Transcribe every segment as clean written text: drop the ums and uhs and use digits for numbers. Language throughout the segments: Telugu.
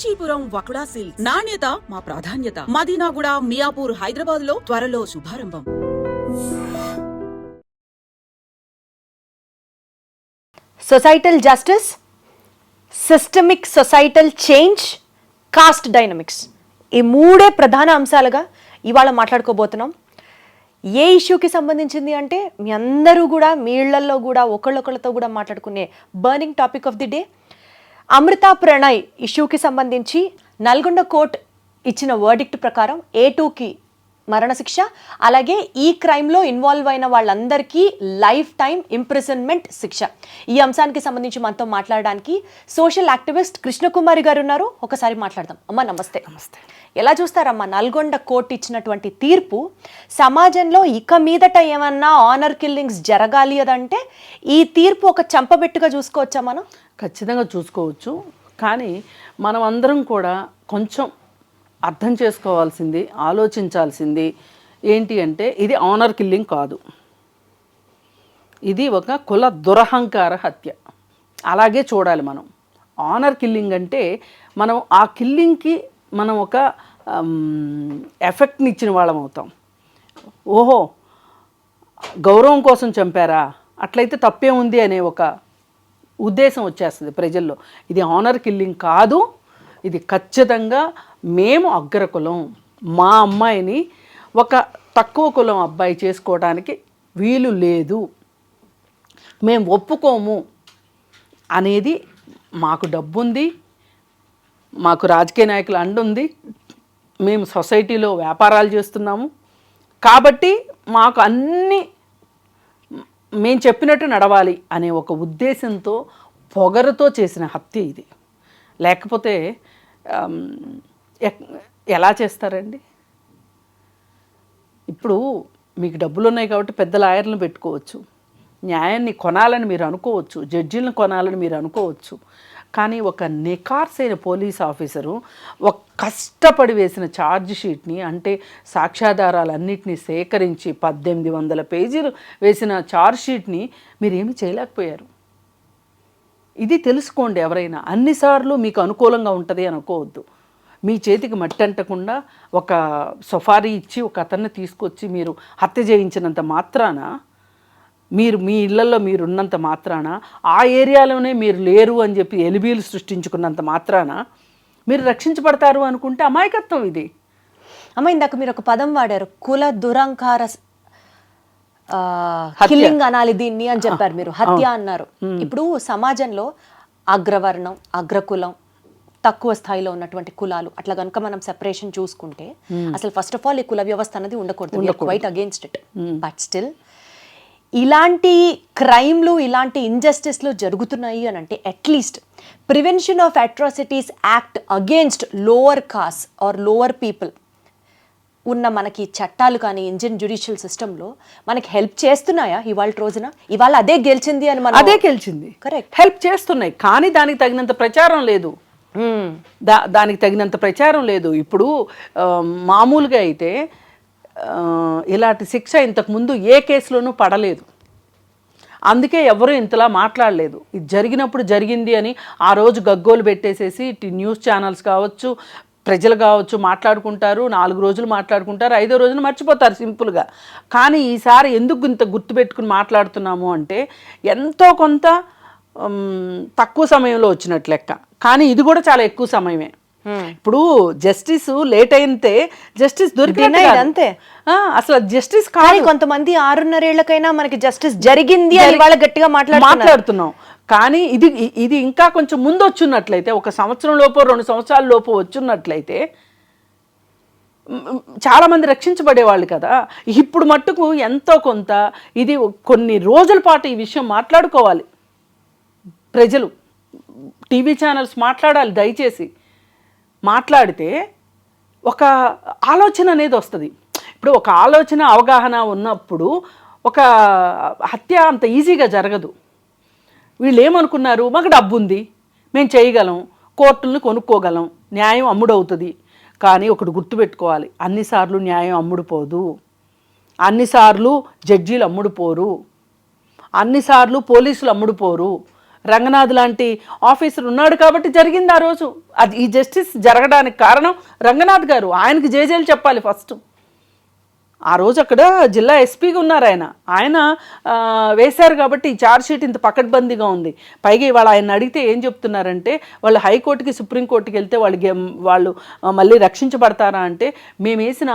కాంచీపురం వకుడా సిల్క్స్ నాణ్యత మా ప్రాధాన్యత. మదీనాగూడ, మియాపూర్, హైదరాబాద్ లో త్వరలో శుభారంభం. Societal justice, systemic societal change, caste dynamics, ఈ మూడే ప్రధాన అంశాలుగా ఇవాళ మాట్లాడుకోబోతున్నాం. ఏ ఇష్యూకి సంబంధించింది అంటే మీ అందరూ కూడా మీ ఇళ్లలో కూడా ఒకళ్ళొకళ్ళతో కూడా మాట్లాడుకునే burning topic of the day, Amrita Pranay ఇష్యూకి సంబంధించి నల్గొండ కోర్ట్ ఇచ్చిన వర్డిక్ట్ ప్రకారం A2కి మరణశిక్ష, అలాగే ఈ క్రైమ్లో ఇన్వాల్వ్ అయిన వాళ్ళందరికీ లైఫ్ టైం ఇంప్రిజన్మెంట్ శిక్ష. ఈ అంశానికి సంబంధించి మనతో మాట్లాడడానికి సోషల్ యాక్టివిస్ట్ కృష్ణకుమారి గారు ఉన్నారు. ఒకసారి మాట్లాడదాం. అమ్మ నమస్తే. నమస్తే. ఎలా చూస్తారమ్మా నల్గొండ కోర్టు ఇచ్చినటువంటి తీర్పు? సమాజంలో ఇక మీదట ఏమన్నా ఆనర్ కిల్లింగ్స్ జరగాలి అదంటే ఈ తీర్పు ఒక చంపబెట్టుగా చూసుకోవచ్చా మనం? ఖచ్చితంగా చూసుకోవచ్చు. కానీ మనం అందరం కూడా కొంచెం అర్థం చేసుకోవాల్సింది, ఆలోచించాల్సింది ఏంటి అంటే ఇది ఆనర్ కిల్లింగ్ కాదు, ఇది ఒక కుల దురహంకార హత్య. అలాగే చూడాలి మనం. ఆనర్ కిల్లింగ్ అంటే మనం ఆ కిల్లింగ్కి మనం ఒక ఎఫెక్ట్ని ఇచ్చిన వాళ్ళం అవుతాం. ఓహో గౌరవం కోసం చంపారా, అట్లయితే తప్పే ఉంది అనే ఒక ఉద్దేశం వచ్చేస్తుంది ప్రజల్లో. ఇది ఆనర్ కిల్లింగ్ కాదు, ఇది ఖచ్చితంగా మేము అగ్రకులం, మా అమ్మాయిని ఒక తక్కువ కులం అబ్బాయి చేసుకోవడానికి వీలు లేదు, మేము ఒప్పుకోము అనేది. మాకు డబ్బుంది, మాకు రాజకీయ నాయకులు అండుంది, మేము సొసైటీలో వ్యాపారాలు చేస్తున్నాము కాబట్టి మాకు అన్నీ మేము చెప్పినట్టు నడవాలి అనే ఒక ఉద్దేశంతో పొగరుతో చేసిన హత్య ఇది. లేకపోతే ఎలా చేస్తారండి? ఇప్పుడు మీకు డబ్బులు ఉన్నాయి కాబట్టి పెద్ద లాయర్లను పెట్టుకోవచ్చు, న్యాయాన్ని కొనాలని మీరు అనుకోవచ్చు, జడ్జీలను కొనాలని మీరు అనుకోవచ్చు. కానీ ఒక నికార్సైన పోలీస్ ఆఫీసరు ఒక కష్టపడి వేసిన ఛార్జ్ షీట్ని, అంటే సాక్ష్యాధారాలన్నింటినీ సేకరించి 1800 పేజీలు వేసిన ఛార్జ్ షీట్ని మీరేమీ చేయలేకపోయారు. ఇది తెలుసుకోండి ఎవరైనా. అన్నిసార్లు మీకు అనుకూలంగా ఉంటుంది అనుకోవద్దు. మీ చేతికి మట్టి అంటకుండా ఒక సఫారీ ఇచ్చి ఒక అతన్ని తీసుకొచ్చి మీరు హత్య చేయించినంత మాత్రాన, మీరు మీ ఇళ్లలో మీరు ఉన్నంత మాత్రాన, ఆ ఏరియాలోనే మీరు లేరు అని చెప్పి ఎలిబీలు సృష్టించుకున్నంత మాత్రాన మీరు రక్షించబడతారు అనుకుంటే అమాయకత్వం ఇది. అమ్మ ఇందాక మీరు ఒక పదం వాడారు, కుల దురంకార కిల్లింగ్ అనాలి దీన్ని అని చెప్పారు మీరు, హత్య అన్నారు. ఇప్పుడు సమాజంలో అగ్రవర్ణం, అగ్రకులం, తక్కువ స్థాయిలో ఉన్నటువంటి కులాలు అట్లా కనుక మనం సెపరేషన్ చూసుకుంటే అసలు ఫస్ట్ ఆఫ్ ఆల్ ఈ కుల వ్యవస్థ అనేది ఉండకూడదు. Quite against it. But still ఇలాంటి క్రైమ్లు, ఇలాంటి ఇంజస్టిస్లు జరుగుతున్నాయి అని అంటే at least prevention of atrocities act against lower caste or lower people ఉన్న మనకి చట్టాలు కానీ ఇండియన్ జ్యుడిషియల్ సిస్టంలో మనకి హెల్ప్ చేస్తున్నాయా ఇవాళ రోజున? ఇవాళ అదే గెలిచింది అని మనం అదే గెలిచింది, కరెక్ట్, హెల్ప్ చేస్తున్నాయి. కానీ దానికి తగినంత ప్రచారం లేదు. దానికి తగినంత ప్రచారం లేదు. ఇప్పుడు మామూలుగా అయితే ఇలాంటి శిక్ష ఇంతకుముందు ఏ కేసులోనూ పడలేదు, అందుకే ఎవరు ఇంతలా మాట్లాడలేదు. ఇది జరిగినప్పుడు జరిగింది అని ఆ రోజు గగ్గోలు పెట్టేసేసి న్యూస్ ఛానల్స్ కావచ్చు, ప్రజలు కావచ్చు మాట్లాడుకుంటారు, 4 రోజులు మాట్లాడుకుంటారు, 5వ రోజున మర్చిపోతారు సింపుల్గా. కానీ ఈసారి ఎందుకు ఇంత గుర్తుపెట్టుకుని మాట్లాడుతున్నాము అంటే ఎంతో కొంత తక్కువ సమయంలో వచ్చినట్టు లెక్క, కానీ ఇది కూడా చాలా ఎక్కువ సమయమే. ఇప్పుడు జస్టిస్ లేట్ అయితే జస్టిస్ దొరికింది అంతే. అసలు జస్టిస్ కాదు. కొంతమంది 6.5 ఏళ్లకైనా మనకి జస్టిస్ జరిగింది అని వాళ్ళ గట్టిగా మాట్లాడుతున్నాం. కానీ ఇది ఇంకా కొంచెం ముందు వచ్చున్నట్లయితే, 1 సంవత్సరం లోపు 2 సంవత్సరాల లోపు వచ్చున్నట్లయితే చాలామంది రక్షించబడేవాళ్ళు కదా. ఇప్పుడు మట్టుకు ఎంతో కొంత ఇది కొన్ని రోజుల పాటు ఈ విషయం మాట్లాడుకోవాలి ప్రజలు, టీవీ ఛానల్స్ మాట్లాడాలి. దయచేసి మాట్లాడితే ఒక ఆలోచన అనేది వస్తుంది. ఇప్పుడు ఒక ఆలోచన, అవగాహన ఉన్నప్పుడు ఒక హత్య అంత ఈజీగా జరగదు. వీళ్ళు ఏమనుకున్నారు, మాకు డబ్బు ఉంది, మేము చేయగలం, కోర్టులను కొనుక్కోగలం, న్యాయం అమ్ముడవుతుంది. కానీ ఒకటి గుర్తుపెట్టుకోవాలి, అన్నిసార్లు న్యాయం అమ్ముడుపోదు, అన్నిసార్లు జడ్జీలు అమ్ముడుపోరు, అన్నిసార్లు పోలీసులు అమ్ముడుపోరు. రంగనాథ్ లాంటి ఆఫీసర్ ఉన్నాడు కాబట్టి జరిగింది ఆ రోజు. అది ఈ జస్టిస్ జరగడానికి కారణం రంగనాథ్ గారు. ఆయనకి జేజేలు చెప్పాలి ఫస్ట్. ఆ రోజు అక్కడ జిల్లా ఎస్పీగా ఉన్నారు ఆయన వేశారు కాబట్టి ఈ ఛార్జ్షీట్ ఇంత పకడ్బందీగా ఉంది. పైగా ఇవాళ ఆయన అడిగితే ఏం చెప్తున్నారంటే వాళ్ళు హైకోర్టుకి సుప్రీంకోర్టుకి వెళ్తే వాళ్ళు మళ్ళీ రక్షించబడతారా అంటే, మేము వేసిన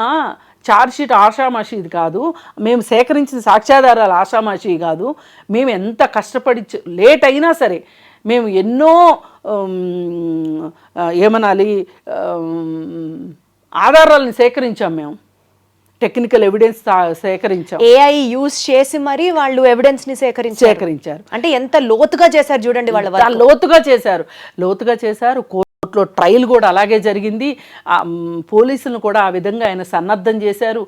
ఛార్జ్షీట్ ఆషామాషిది కాదు, మేము సేకరించిన సాక్ష్యాధారాలు ఆషామాషి కాదు, మేము ఎంత కష్టపడి లేట్ అయినా సరే మేము ఎన్నో ఏమనాలి ఆధారాలను సేకరించాం, మేము టెక్నికల్ ఎవిడెన్స్ సేకరించాం. ఏఐ యూజ్ చేసి మరి వాళ్ళు ఎవిడెన్స్ ని సేకరించారు. అంటే ఎంత లోతుగా చేశారు చూడండి, వాళ్ళ లోతుగా చేశారు. కోర్టులో ట్రయల్ కూడా అలాగే జరిగింది. పోలీసులను కూడా ఆ విధంగా ఆయన సన్నద్ధం చేశారు.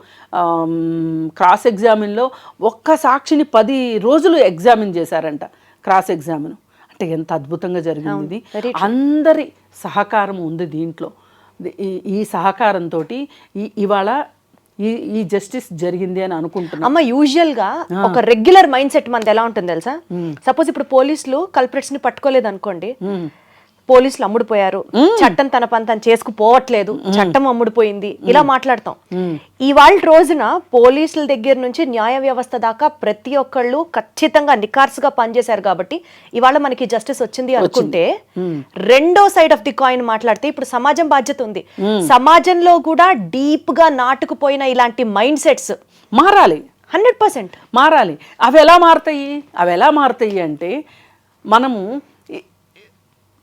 క్రాస్ ఎగ్జామిన్లో ఒక్క సాక్షిని 10 రోజులు ఎగ్జామిన్ చేశారంట, క్రాస్ ఎగ్జామిన్. అంటే ఎంత అద్భుతంగా జరిగింది. అందరి సహకారం ఉంది దీంట్లో. ఈ సహకారంతో ఇవాళ ఈ జస్టిస్ జరిగింది అని అనుకుంటున్నాం. అమ్మ, యూజువల్ గా ఒక రెగ్యులర్ మైండ్ సెట్ మనది ఎలా ఉంటుంది తెలుసా? సపోజ్ ఇప్పుడు పోలీసులు కల్ప్రిట్స్ ని పట్టుకోలేదు అనుకోండి, పోలీసులు అమ్ముడుపోయారు, చట్టం తన పని తను చేసుకుపోవట్లేదు, చట్టం అమ్ముడుపోయింది, ఇలా మాట్లాడతాం. ఇవాళ రోజున పోలీసుల దగ్గర నుంచి న్యాయ వ్యవస్థ దాకా ప్రతి ఒక్కళ్ళు ఖచ్చితంగా నికార్సుగా పనిచేశారు కాబట్టి ఇవాళ మనకి జస్టిస్ వచ్చింది అనుకుంటే, రెండో సైడ్ ఆఫ్ ది కాయిన్ మాట్లాడితే ఇప్పుడు సమాజం బాధ్యత ఉంది. సమాజంలో కూడా డీప్ గా నాటుకుపోయిన ఇలాంటి మైండ్ సెట్స్ మారాలి, 100% మారాలి. అవి ఎలా మారుతాయి అంటే, మనము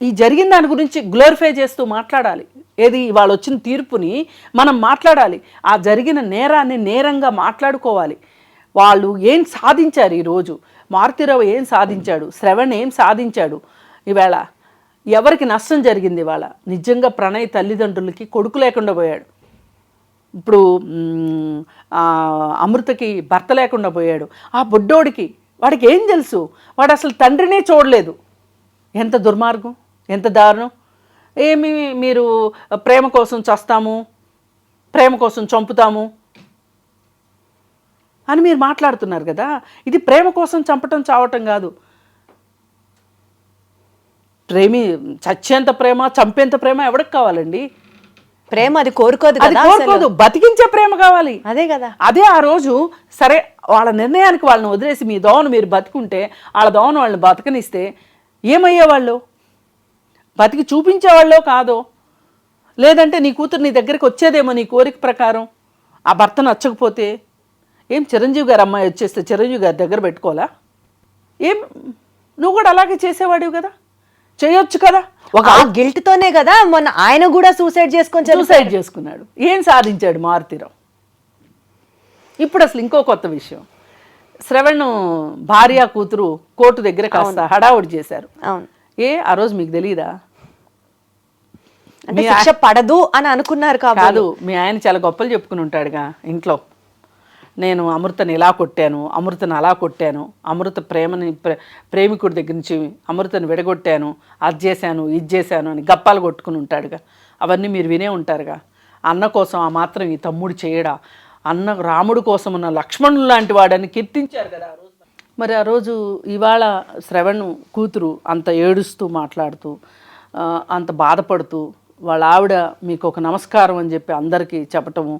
ఈ జరిగిన దాని గురించి గ్లోరిఫై చేస్తూ మాట్లాడాలి. ఏది ఇవాళ వచ్చిన తీర్పుని మనం మాట్లాడాలి. ఆ జరిగిన నేరాన్ని నేరంగా మాట్లాడుకోవాలి. వాళ్ళు ఏం సాధించారు ఈరోజు, మారుతిరావు ఏం సాధించాడు, శ్రవణ్ ఏం సాధించాడు, ఈవేళ ఎవరికి నష్టం జరిగింది. ఇవాళ నిజంగా ప్రణయ్ తల్లిదండ్రులకి కొడుకు లేకుండా పోయాడు. ఇప్పుడు అమృతకి భర్త లేకుండా పోయాడు. ఆ బుడ్డోడికి వాడికి ఏం తెలుసు, వాడు అసలు తండ్రినే చూడలేదు. ఎంత దుర్మార్గం, ఎంత దారుణం. ఏమి మీరు ప్రేమ కోసం చస్తాము, ప్రేమ కోసం చంపుతాము అని మీరు మాట్లాడుతున్నారు కదా. ఇది ప్రేమ కోసం చంపటం చావటం కాదు. చచ్చేంత ప్రేమ, చంపేంత ప్రేమ ఎవరికి కావాలండి? ప్రేమ అది కోరుకోదు, బతికించే ప్రేమ కావాలి. అదే కదా. అదే ఆ రోజు సరే వాళ్ళ నిర్ణయానికి వాళ్ళని వదిలేసి మీ దోవను మీరు బతుకుంటే, వాళ్ళ దోవను వాళ్ళని బతకనిస్తే ఏమయ్యేవాళ్ళు? బతికి చూపించేవాళ్ళో కాదో, లేదంటే నీ కూతురు నీ దగ్గరికి వచ్చేదేమో నీ కోరిక ప్రకారం. ఆ భర్త నచ్చకపోతే ఏం చిరంజీవి గారు అమ్మాయి వచ్చేస్తే చిరంజీవి గారి దగ్గర పెట్టుకోవాలా? ఏం నువ్వు కూడా అలాగే చేసేవాడివి కదా, చేయొచ్చు కదా. ఒక గిల్ట్తోనే కదా మొన్న ఆయన కూడా సూసైడ్ చేసుకున్నాడు. ఏం సాధించాడు మారుతిరావు? ఇప్పుడు అసలు ఇంకో కొత్త విషయం, శ్రవణ్ భార్య కూతురు కోర్టు దగ్గర కాస్త హడావుడి చేశారు. ఆ రోజు మీకు తెలియదా? అంటే శిక్ష పడదు అని అనుకున్నారు కాదు. మీ ఆయన చాలా గొప్పలు చెప్పుకుని ఉంటాడుగా ఇంట్లో, నేను అమృతని ఇలా కొట్టాను, అమృతను అలా కొట్టాను, అమృత ప్రేమికుడి దగ్గర నుంచి అమృతను విడగొట్టాను, అది చేశాను ఇది చేశాను అని గప్పాలు కొట్టుకుని ఉంటాడుగా. అవన్నీ మీరు వినే ఉంటారుగా. అన్న కోసం ఆ మాత్రం ఈ తమ్ముడు చేయడా, అన్న రాముడు కోసం ఉన్న లక్ష్మణుడు లాంటి వాడని కీర్తించారు కదా ఆ రోజు. మరి ఆ రోజు ఇవాళ శ్రవణ్ కూతురు అంత ఏడుస్తూ మాట్లాడుతూ, అంత బాధపడుతూ, వాళ్ళ ఆవిడ మీకు ఒక నమస్కారం అని చెప్పి అందరికీ చెప్పటము,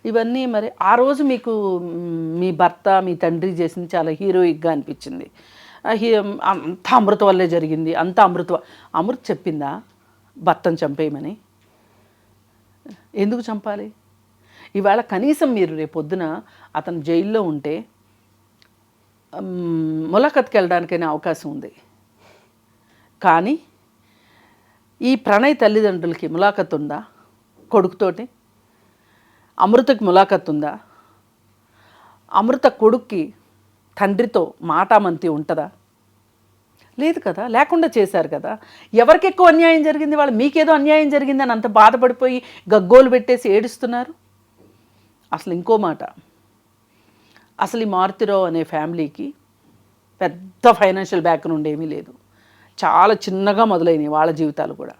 ఇవన్నీ మరి ఆ రోజు మీకు మీ భర్త మీ తండ్రి చేసింది చాలా హీరోయిక్గా అనిపించింది. అంతా అమృత వల్లే జరిగింది, అంతా అమృత చెప్పిందా భర్తను చంపేయమని? ఎందుకు చంపాలి? ఇవాళ కనీసం మీరు రేపొద్దున అతను జైల్లో ఉంటే ములాఖత్కి వెళ్ళడానికైనా అవకాశం ఉంది. కానీ ఈ ప్రణయ్ తల్లిదండ్రులకి ములాఖత్ ఉందా? కొడుకుతోటి అమృతకి ములాఖత్ ఉందా? అమృత కొడుక్కి తండ్రితో మాటామంతి ఉంటుందా? లేదు కదా, లేకుండా చేశారు కదా. ఎవరికి ఎక్కువ అన్యాయం జరిగింది? వాళ్ళు మీకేదో అన్యాయం జరిగిందని అంత బాధపడిపోయి గగ్గోలు పెట్టేసి ఏడుస్తున్నారు. అసలు ఇంకో మాట, అసలు ఈ మారుతిరావు అనే ఫ్యామిలీకి పెద్ద ఫైనాన్షియల్ బ్యాక్గ్రౌండ్ ఏమీ లేదు. చాలా చిన్నగా మొదలైనవి వాళ్ళ జీవితాలు కూడా.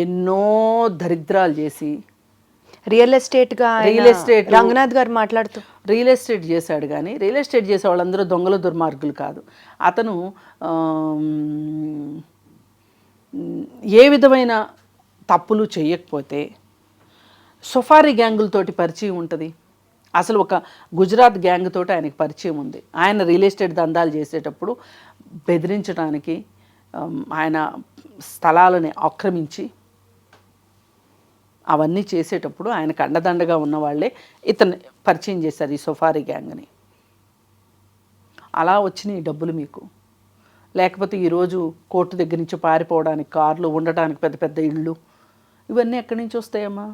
ఎన్నో దరిద్రాలు చేసి రియల్ ఎస్టేట్ గా రియల్ ఎస్టేట్ రంగనాథ్ గారు మాట్లాడుతూ రియల్ ఎస్టేట్ చేశాడు, కానీ రియల్ ఎస్టేట్ చేసే వాళ్ళందరూ దొంగలు దుర్మార్గులు కాదు. అతను ఏ విధమైన తప్పులు చేయకపోతే సఫారీ గ్యాంగులతోటి పరిచయం ఉంటుంది. అసలు ఒక గుజరాత్ గ్యాంగ్ తోటి ఆయనకి పరిచయం ఉంది. ఆయన రియల్ ఎస్టేట్ దందాలు చేసేటప్పుడు బెదిరించడానికి ఆయన స్థలాలని ఆక్రమించి అవన్నీ చేసేటప్పుడు ఆయనకు అండదండగా ఉన్న వాళ్ళే ఇతన్ని పరిచయం చేశారు, ఈ సఫారీ గ్యాంగ్ని. అలా వచ్చినాయి డబ్బులు మీకు. లేకపోతే ఈరోజు కోర్టు దగ్గర నుంచి పారిపోవడానికి కార్లు, ఉండటానికి పెద్ద పెద్ద ఇళ్ళు, ఇవన్నీ ఎక్కడి నుంచి వస్తాయమ్మా?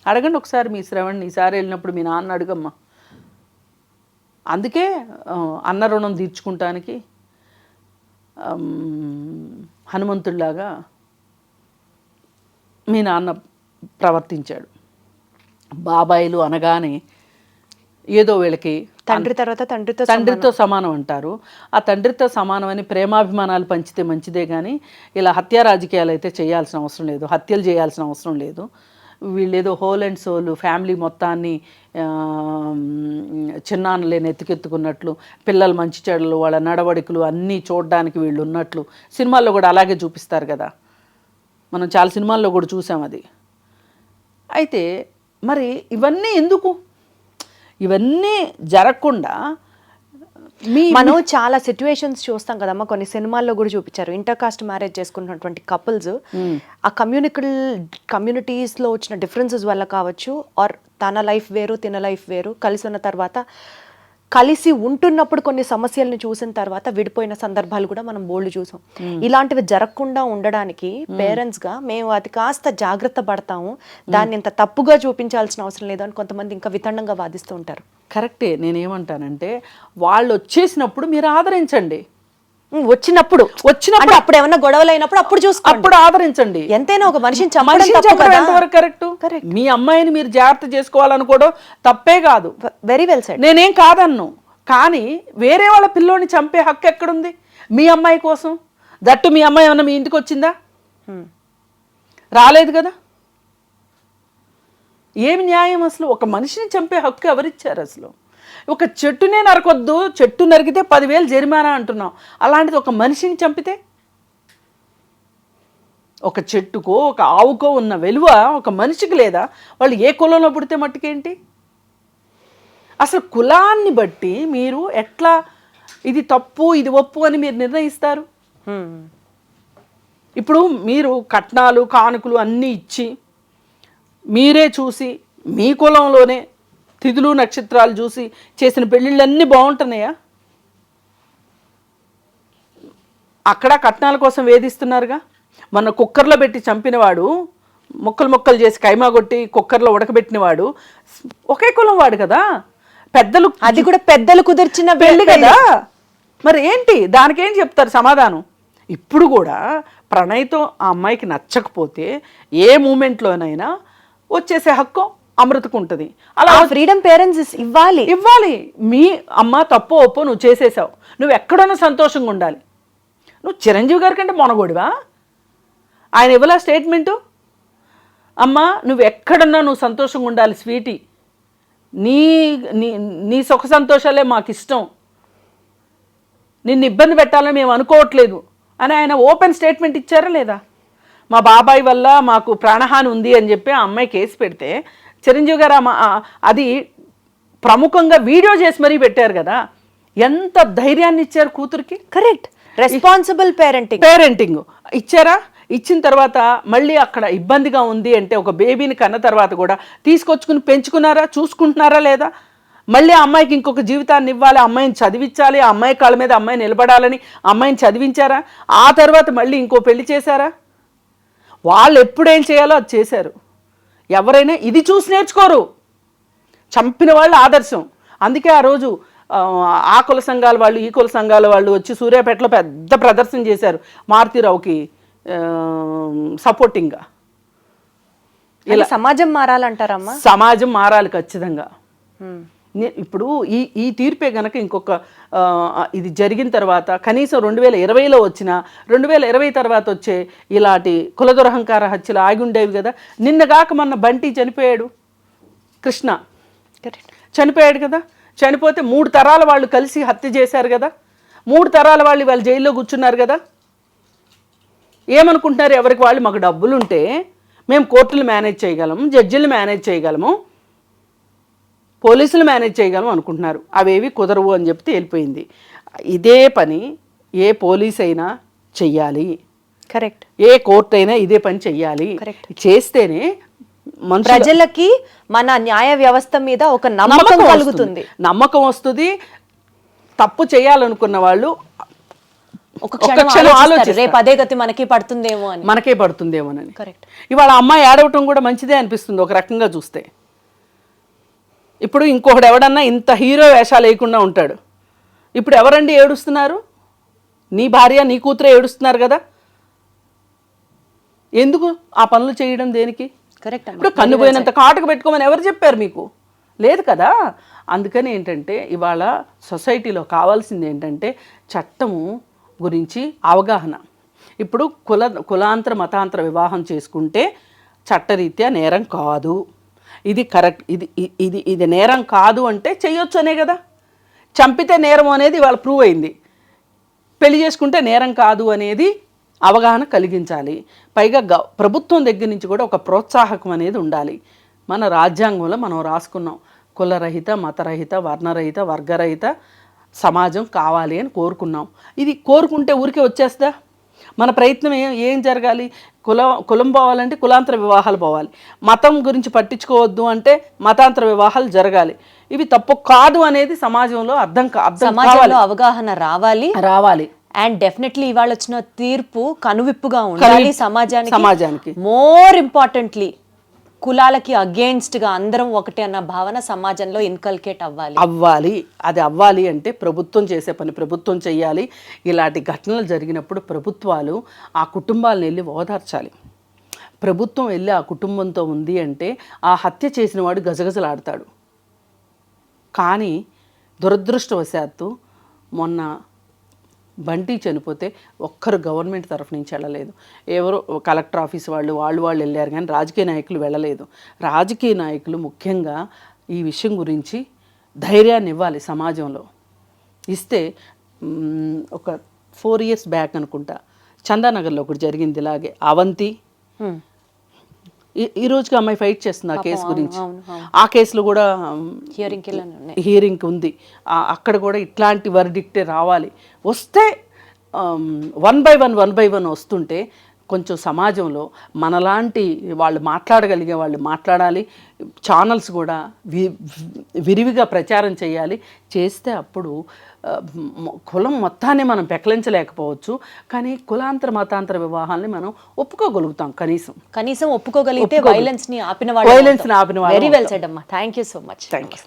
అడగండి ఒకసారి మీ శ్రవణ్ని. ఈసారి వెళ్ళినప్పుడు మీ నాన్న అడుగమ్మా. అందుకే అన్న రుణం తీర్చుకుంటానికి హనుమంతుడిలాగా మీ నాన్న ప్రవర్తించాడు. బాబాయిలు అనగానే ఏదో వీళ్ళకి తండ్రి తర్వాత తండ్రితో సమానం అంటారు. ఆ తండ్రితో సమానమని ప్రేమాభిమానాలు పంచితే మంచిదే, కానీ ఇలా హత్యా రాజకీయాలు అయితే చేయాల్సిన అవసరం లేదు, హత్యలు చేయాల్సిన అవసరం లేదు. వీళ్ళేదో హోల్ అండ్ సోల్ ఫ్యామిలీ మొత్తాన్ని చిన్నాన్నలే నెత్తికెత్తుకున్నట్లు, పిల్లలు మంచి చెడులు, వాళ్ళ నడవడికలు అన్నీ చూడడానికి వీళ్ళు ఉన్నట్లు సినిమాల్లో కూడా అలాగే చూపిస్తారు కదా. మనం చాలా సినిమాల్లో కూడా చూసాం అది. అయితే మరి ఇవన్నీ ఎందుకు? ఇవన్నీ జరగకుండా మనం చాలా సిచ్యువేషన్స్ చూస్తాం కదమ్మా, కొన్ని సినిమాల్లో కూడా చూపించారు. ఇంటర్ కాస్ట్ మ్యారేజ్ చేసుకున్నటువంటి కపుల్స్ ఆ కమ్యూనిటీస్లో వచ్చిన డిఫరెన్సెస్ వల్ల కావచ్చు, ఆర్ తన లైఫ్ వేరు తిన లైఫ్ వేరు, కలిసి ఉన్న తర్వాత కలిసి ఉంటున్నప్పుడు కొన్ని సమస్యలను చూసిన తర్వాత విడిపోయిన సందర్భాలు కూడా మనం బోల్డ్ చూసాం. ఇలాంటివి జరగకుండా ఉండడానికి పేరెంట్స్ గా మేము అది కాస్త జాగ్రత్త పడతాము, దాన్ని ఇంత తప్పుగా చూపించాల్సిన అవసరం లేదు అని కొంతమంది ఇంకా వితండంగా వాదిస్తూ ఉంటారు. కరెక్టే. నేనేమంటానంటే వాళ్ళు వచ్చేసినప్పుడు మీరు ఆదరించండి. వచ్చినప్పుడు అప్పుడు ఏమన్నా గొడవలు అయినప్పుడు అప్పుడు చూసుకోండి, అప్పుడు ఆదరించండి. ఎంతైనా ఒక మనిషిని చంపడం ఎంతవరకు కరెక్ట్? మీ అమ్మాయిని మీరు జాగ్రత్త చేసుకోవాలనుకోవడం తప్పే కాదు. Very well said. నేనేం కాదన్ను, కానీ వేరే వాళ్ళ పిల్లోని చంపే హక్కు ఎక్కడుంది మీ అమ్మాయి కోసం? దట్టు మీ అమ్మాయి ఏమన్నా మీ ఇంటికి వచ్చిందా? రాలేదు కదా. ఏమి న్యాయం అసలు? ఒక మనిషిని చంపే హక్కు ఎవరిచ్చారు అసలు? ఒక చెట్టునే నరకొద్దు, చెట్టు నరికితే 10,000 జరిమానా అంటున్నాం. అలాంటిది ఒక మనిషిని చంపితే? ఒక చెట్టుకో ఒక ఆవుకో ఉన్న విలువ ఒక మనిషికి లేదా? వాళ్ళు ఏ కులంలో పుడితే మట్టుకేంటి? అసలు కులాన్ని బట్టి మీరు ఎట్లా ఇది తప్పు ఇది ఒప్పు అని మీరు నిర్ణయిస్తారు? ఇప్పుడు మీరు కట్నాలు కానుకలు అన్నీ ఇచ్చి మీరే చూసి మీ కులంలోనే తిథులు నక్షత్రాలు చూసి చేసిన పెళ్ళిళ్ళన్నీ బాగుంటున్నాయా? అక్కడ కట్నాల కోసం వేధిస్తున్నారుగా. మొన్న కుక్కర్లో పెట్టి చంపినవాడు, ముక్కలు చేసి కైమా కొట్టి కుక్కర్లో ఉడకబెట్టినవాడు ఒకే కులం వాడు కదా. పెద్దలు, అది కూడా పెద్దలు కుదిర్చిన పెళ్ళి కదా. మరి ఏంటి దానికేం చెప్తారు సమాధానం? ఇప్పుడు కూడా ప్రణయ్తో ఆ అమ్మాయికి నచ్చకపోతే ఏ మూమెంట్లోనైనా వచ్చేసే హక్కు అమృతకు ఉంటుంది. అలా ఫ్రీడమ్ పేరెంట్స్ ఇవ్వాలి. మీ అమ్మ తప్పు ఒప్పు నువ్వు చేసేసావు, నువ్వు ఎక్కడన్నా సంతోషంగా ఉండాలి. నువ్వు చిరంజీవి గారి కంటే మొనగోడివా? ఆయన ఇవ్వలా స్టేట్మెంటు? అమ్మ నువ్వు ఎక్కడన్నా నువ్వు సంతోషంగా ఉండాలి స్వీటీ, నీ నీ సుఖ సంతోషాలే మాకు ఇష్టం, నిన్ను ఇబ్బంది పెట్టాలని మేము అనుకోవట్లేదు అని ఆయన ఓపెన్ స్టేట్మెంట్ ఇచ్చారా లేదా? మా బాబాయ్ వల్ల మాకు ప్రాణహాని ఉంది అని చెప్పి ఆ అమ్మాయి కేసు పెడితే చిరంజీవి గారు అది ప్రముఖంగా వీడియో చేసి మరీ పెట్టారు కదా. ఎంత ధైర్యాన్ని ఇచ్చారు కూతురికి. కరెక్ట్. రెస్పాన్సిబుల్ పేరెంటింగ్ ఇచ్చారా? ఇచ్చిన తర్వాత మళ్ళీ అక్కడ ఇబ్బందిగా ఉంది అంటే ఒక బేబీని కన్న తర్వాత కూడా తీసుకొచ్చుకుని పెంచుకున్నారా? చూసుకుంటున్నారా లేదా? మళ్ళీ ఆ అమ్మాయికి ఇంకొక జీవితాన్ని ఇవ్వాలి, అమ్మాయిని చదివించాలి, ఆ అమ్మాయి కాళ్ళ మీద అమ్మాయి నిలబడాలని అమ్మాయిని చదివించారా? ఆ తర్వాత మళ్ళీ ఇంకో పెళ్లి చేశారా? వాళ్ళు ఎప్పుడేం చేయాలో అది చేశారు. ఎవరైనా ఇది చూసి నేర్చుకోరు. చంపిన వాళ్ళు ఆదర్శం. అందుకే ఆ రోజు ఆ కుల సంఘాల వాళ్ళు ఈ కుల సంఘాల వాళ్ళు వచ్చి సూర్యాపేటలో పెద్ద ప్రదర్శన చేశారు మారుతీరావుకి సపోర్టింగ్గా. ఇలా సమాజం మారాలంటారమ్మా? సమాజం మారాలి ఖచ్చితంగా. ఇప్పుడు ఈ తీర్పే గనక ఇంకొక ఇది జరిగిన తర్వాత కనీసం 2020లో వచ్చిన 2020 తర్వాత వచ్చే ఇలాంటి కులదురహంకార హత్యలు ఆగి ఉండేవి కదా. నిన్నగాక మొన్న బంటి చనిపోయాడు, కృష్ణ చనిపోయాడు కదా. చనిపోతే 3 తరాల వాళ్ళు కలిసి హత్య చేశారు కదా. 3 తరాల వాళ్ళు వాళ్ళు జైల్లో కూర్చున్నారు కదా. ఏమనుకుంటున్నారు, ఎవరికి వాళ్ళు మాకు డబ్బులు ఉంటే మేము కోర్టులు మేనేజ్ చేయగలము, జడ్జిలు మేనేజ్ చేయగలము, పోలీసులు మేనేజ్ చేయగలము అనుకుంటున్నారు. అవేవి కుదరవు అని చెప్తే వెళ్ళిపోయింది. ఇదే పని ఏ పోలీస్ అయినా చెయ్యాలి, కరెక్ట్. ఏ కోర్టు అయినా ఇదే పని చెయ్యాలి. చేస్తేనే ప్రజలకి మన న్యాయ వ్యవస్థ మీద ఒక నమ్మకం కలుగుతుంది, నమ్మకం వస్తుంది. తప్పు చేయాలనుకున్న వాళ్ళు ఒక క్షణం ఆలోచిస్తారు, రేపు అదే గతి మనకే పడుతుందేమోనని. కరెక్ట్. ఇవాళ అమ్మాయి ఏడవటం కూడా మంచిదే అనిపిస్తుంది ఒక రకంగా చూస్తే. ఇప్పుడు ఇంకొకడు ఎవడన్నా ఇంత హీరో వేషాలు వేయకుండా ఉంటాడు. ఇప్పుడు ఎవరండి ఏడుస్తున్నారు? నీ భార్య నీ కూతురే ఏడుస్తున్నారు కదా. ఎందుకు ఆ పనులు చేయడం దేనికి? కరెక్ట్. ఇప్పుడు కన్ను పోయినంత కాటుకు పెట్టుకోమని ఎవరు చెప్పారు మీకు? లేదు కదా. అందుకని ఏంటంటే ఇవాళ సొసైటీలో కావాల్సింది ఏంటంటే చట్టము గురించి అవగాహన. ఇప్పుడు కులాంతర మతాంతర వివాహం చేసుకుంటే చట్టరీత్యా నేరం కాదు, ఇది కరెక్ట్, ఇది నేరం కాదు అంటే చెయ్యొచ్చు అనే కదా. చంపితే నేరం అనేది ఇవాళ ప్రూవ్ అయింది, పెళ్లి చేసుకుంటే నేరం కాదు అనేది అవగాహన కలిగించాలి. పైగా ప్రభుత్వం దగ్గర నుంచి కూడా ఒక ప్రోత్సాహకం అనేది ఉండాలి. మన రాజ్యాంగంలో మనం రాసుకున్నాం, కులరహిత, మతరహిత, వర్ణరహిత, వర్గరహిత సమాజం కావాలి అని కోరుకున్నాం. ఇది కోరుకుంటే ఊరికే వచ్చేస్తా? మన ప్రయత్నం ఏం జరగాలి? కులం పోవాలంటే కులాంతర వివాహాలు పోవాలి, మతం గురించి పట్టించుకోవద్దు అంటే మతాంతర వివాహాలు జరగాలి. ఇవి తప్పు కాదు అనేది సమాజంలో సమాజంలో అవగాహన రావాలి. అండ్ డెఫినెట్లీ ఇవాళ వచ్చిన తీర్పు కనువిప్పుగా ఉండాలి సమాజానికి. మోర్ ఇంపార్టెంట్లీ కులాలకి అగేన్స్ట్ గా అందరం ఒకటే అన్న భావన సమాజంలో ఇన్కల్కేట్ అవ్వాలి. అది అవ్వాలి అంటే ప్రభుత్వం చేసే పని ప్రభుత్వం చెయ్యాలి. ఇలాంటి ఘటనలు జరిగినప్పుడు ప్రభుత్వాలు ఆ కుటుంబాలను వెళ్ళి ఓదార్చాలి. ప్రభుత్వం వెళ్ళి ఆ కుటుంబంతో ఉంది అంటే ఆ హత్య చేసిన వాడు గజగజలాడతాడు. కానీ దురదృష్టవశాత్తు మొన్న బంటి చనిపోతే ఒక్కరు గవర్నమెంట్ తరఫు నుంచి వెళ్ళలేదు. ఎవరో కలెక్టర్ ఆఫీస్ వాళ్ళు వెళ్ళారు, కానీ రాజకీయ నాయకులు వెళ్ళలేదు. రాజకీయ నాయకులు ముఖ్యంగా ఈ విషయం గురించి ధైర్యాన్ని ఇవ్వాలి సమాజంలో. ఇస్తే ఒక 4 years బ్యాక్ అనుకుంటా చందానగర్లో ఒకటి జరిగింది ఇలాగే. అవంతి ఈ రోజుకి అమ్మాయి ఫైట్ చేస్తుంది ఆ కేసు గురించి. ఆ కేసులో కూడా హియరింగ్ ఉంది. అక్కడ కూడా ఇట్లాంటి వర్డిక్టే రావాలి. వస్తే 1 by 1 వస్తుంటే కొంచెం సమాజంలో మనలాంటి వాళ్ళు మాట్లాడగలిగే వాళ్ళు మాట్లాడాలి. ఛానల్స్ కూడా విరివిగా ప్రచారం చేయాలి. చేస్తే అప్పుడు కులం మొత్తాన్ని మనం పెకలించలేకపోవచ్చు, కానీ కులాంతర మతాంతర వివాహాలని మనం ఒప్పుకోగలుగుతాం. కనీసం ఒప్పుకోగలిగితే వైలెన్స్ ని ఆపిన వాళ్ళు. వెరీ వెల్ సెడ్ అమ్మా. Thank you so much. Thank you.